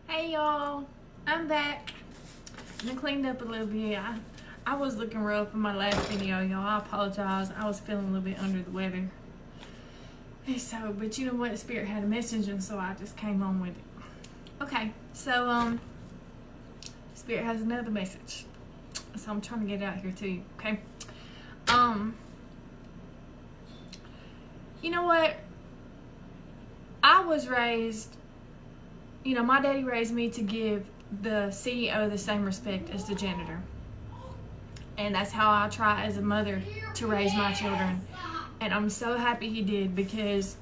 Hey y'all, I'm back. I cleaned up a little bit. I was looking rough in my last video, y'all. I apologize. I was feeling a little bit under the weather. But you know what? Spirit had a message, and so I just came on with it. Okay, so Spirit has another message, so I'm trying to get it out here to you. Okay. You know what? I was raised. You know, my daddy raised me to give the CEO the same respect as the janitor. And that's how I try as a mother to raise my children. And I'm so happy he did, because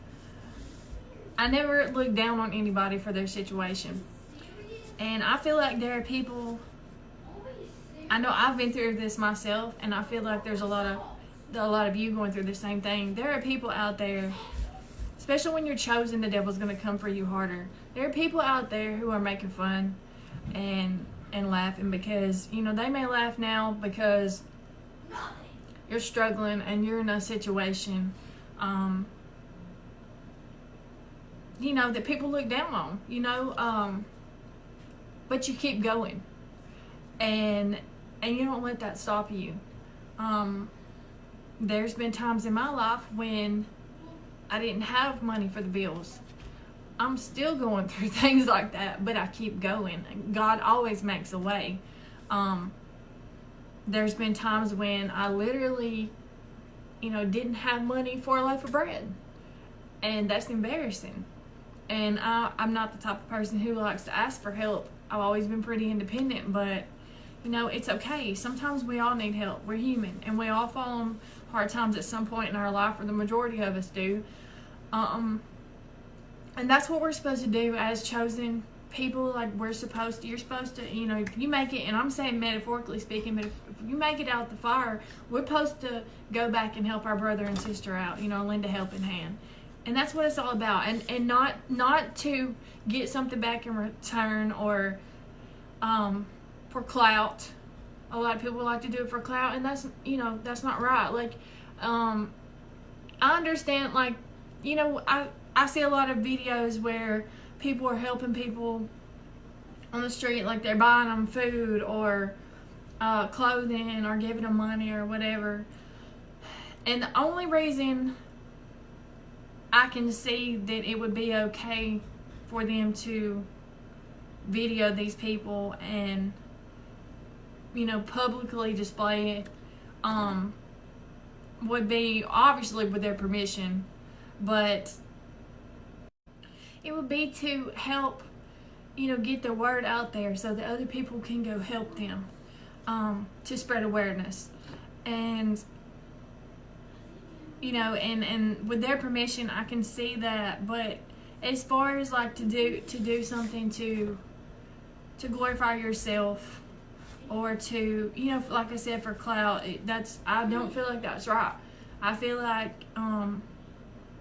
I never look down on anybody for their situation. And I feel like there are people, I know I've been through this myself, and I feel like there's a lot of you going through the same thing. There are people out there, especially when you're chosen, the devil's going to come for you harder. There are people out there who are making fun and laughing, because, you know, they may laugh now because you're struggling and you're in a situation, you know, that people look down on, you know, but you keep going, and you don't let that stop you. There's been times in my life when I didn't have money for the bills. I'm still going through things like that, but I keep going. God always makes a way. There's been times when I literally, you know, didn't have money for a loaf of bread, and that's embarrassing. And I'm not the type of person who likes to ask for help. I've always been pretty independent, but you know, it's okay. Sometimes we all need help. We're human, and we all fall on hard times at some point in our life, or the majority of us do. And that's what we're supposed to do as chosen people. Like, you're supposed to, you know, if you make it, and I'm saying metaphorically speaking, but if you make it out the fire, we're supposed to go back and help our brother and sister out, you know, lend a helping hand. And that's what it's all about. And not to get something back in return, or for clout. A lot of people like to do it for clout, and that's, you know, that's not right. Like, I understand, like, you know, I see a lot of videos where people are helping people on the street, like they're buying them food or clothing, or giving them money or whatever. And the only reason I can see that it would be okay for them to video these people and, you know, publicly display it would be obviously with their permission, but it would be to help, you know, get the word out there so that other people can go help them, to spread awareness. And, you know, and with their permission, I can see that. But as far as like to do something to glorify yourself, or to, you know, like I said, for clout, I don't feel like that's right. I feel like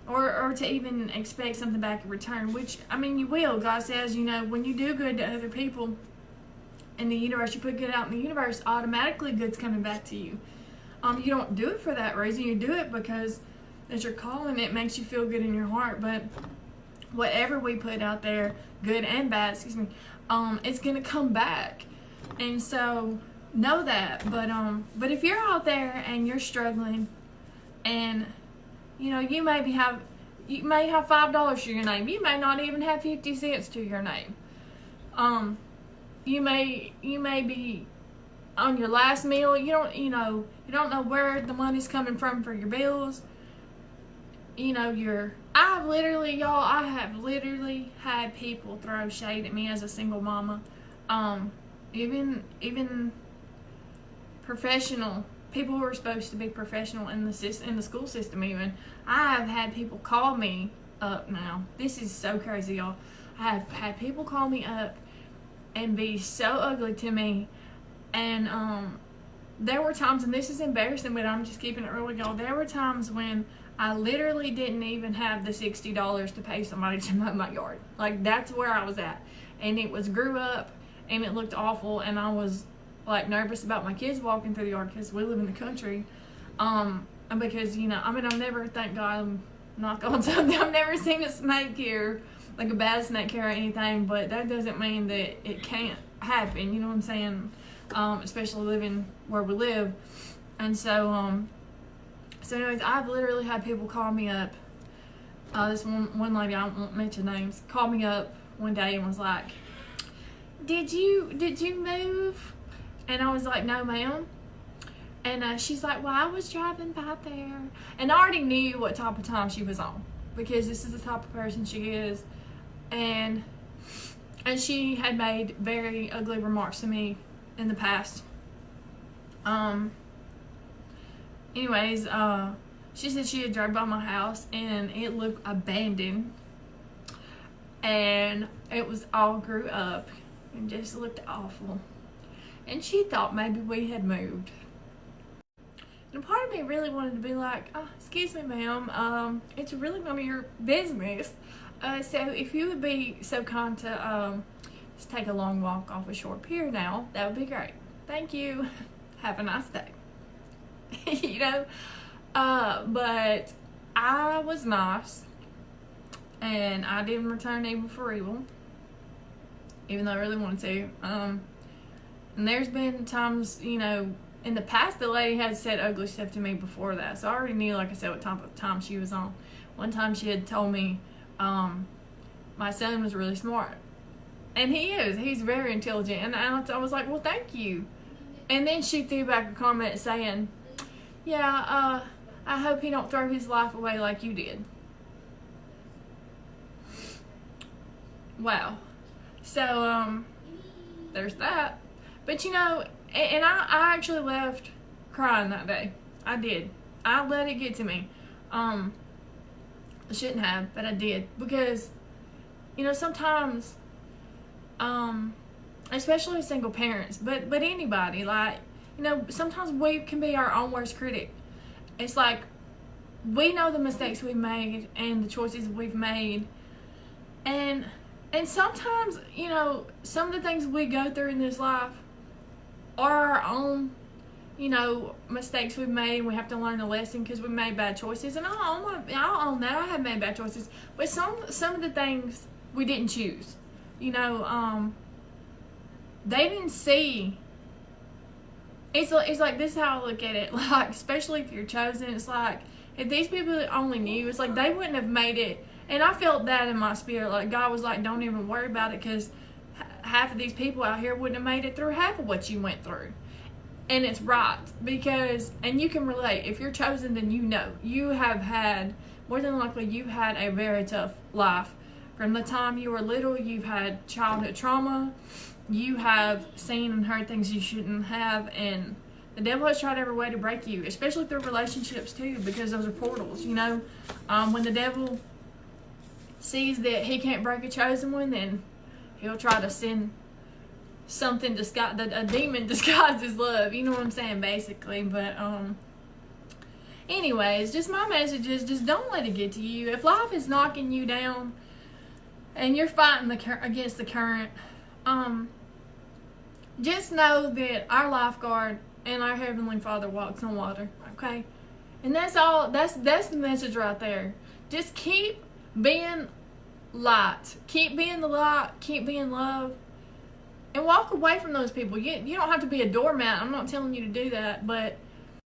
or to even expect something back in return, which, I mean, you will. God says, you know, when you do good to other people in the universe, you put good out in the universe, automatically good's coming back to you. You don't do it for that reason. You do it because as you're calling, it makes you feel good in your heart. But whatever we put out there, good and bad, it's gonna come back. And so know that. But if you're out there and you're struggling, and you know, you may have $5 to your name. You may not even have 50 cents to your name. You may be on your last meal. You don't know where the money's coming from for your bills. You know, I have literally had people throw shade at me as a single mama. Even professional people who are supposed to be professional in the school system. Even I have had people call me up. Now this is so crazy, y'all. I have had people call me up and be so ugly to me, and there were times, and this is embarrassing, but I'm just keeping it real with y'all. There were times when I literally didn't even have the $60 to pay somebody to mow my yard. Like, that's where I was at, and it was grew up, and it looked awful, and I was like nervous about my kids walking through the yard, because we live in the country, and because, you know, I mean, I've never, thank God, knock on something, I've never seen a snake here, like a bad snake hair or anything, but that doesn't mean that it can't happen, you know what I'm saying? Especially living where we live. And so anyways, I've literally had people call me up. This one lady, I won't mention names, called me up one day and was like, did you move? And I was like, no ma'am. And she's like, well, I was driving by there. And I already knew what type of time she was on, because this is the type of person she is. And she had made very ugly remarks to me in the past. Anyways, she said she had drove by my house and it looked abandoned. And it was all grew up and just looked awful. And she thought maybe we had moved. And a part of me really wanted to be like, oh, excuse me, ma'am, it's really none of your business. So if you would be so kind to just take a long walk off a short pier now, that would be great. Thank you. Have a nice day. You know? But I was nice. And I didn't return evil for evil. Even though I really wanted to. And there's been times, you know, in the past the lady had said ugly stuff to me before that. So I already knew, like I said, what type of time she was on. One time she had told me my son was really smart. And he is. He's very intelligent. And I was like, well, thank you. And then she threw back a comment saying, yeah, I hope he don't throw his life away like you did. Wow. So, there's that. But, you know, and I actually left crying that day. I did. I let it get to me. I shouldn't have, but I did. Because, you know, sometimes, especially single parents, but anybody, like, you know, sometimes we can be our own worst critic. It's like, we know the mistakes we've made and the choices we've made. And sometimes, you know, some of the things we go through in this life are our own, you know, mistakes we've made, and we have to learn a lesson because we made bad choices. And I'll own that. I have made bad choices. But some of the things we didn't choose. You know, they didn't see. It's like, this is how I look at it. Like, especially if you're chosen, it's like, if these people only knew, it's like they wouldn't have made it. And I felt that in my spirit. Like, God was like, don't even worry about it, because half of these people out here wouldn't have made it through half of what you went through. And it's right, because, and you can relate. If you're chosen, then you know. You have had, more than likely, you've had a very tough life. From the time you were little, you've had childhood trauma. You have seen and heard things you shouldn't have. And the devil has tried every way to break you, especially through relationships too, because those are portals, you know. When the devil sees that he can't break a chosen one, then he'll try to send something a demon disguised as love. You know what I'm saying, basically. But anyways, just my message is, just don't let it get to you. If life is knocking you down and you're fighting against the current, just know that our lifeguard and our Heavenly Father walks on water. Okay, and that's all. That's the message right there. Just keep being light. Keep being the light. Keep being love. And walk away from those people. You don't have to be a doormat. I'm not telling you to do that. But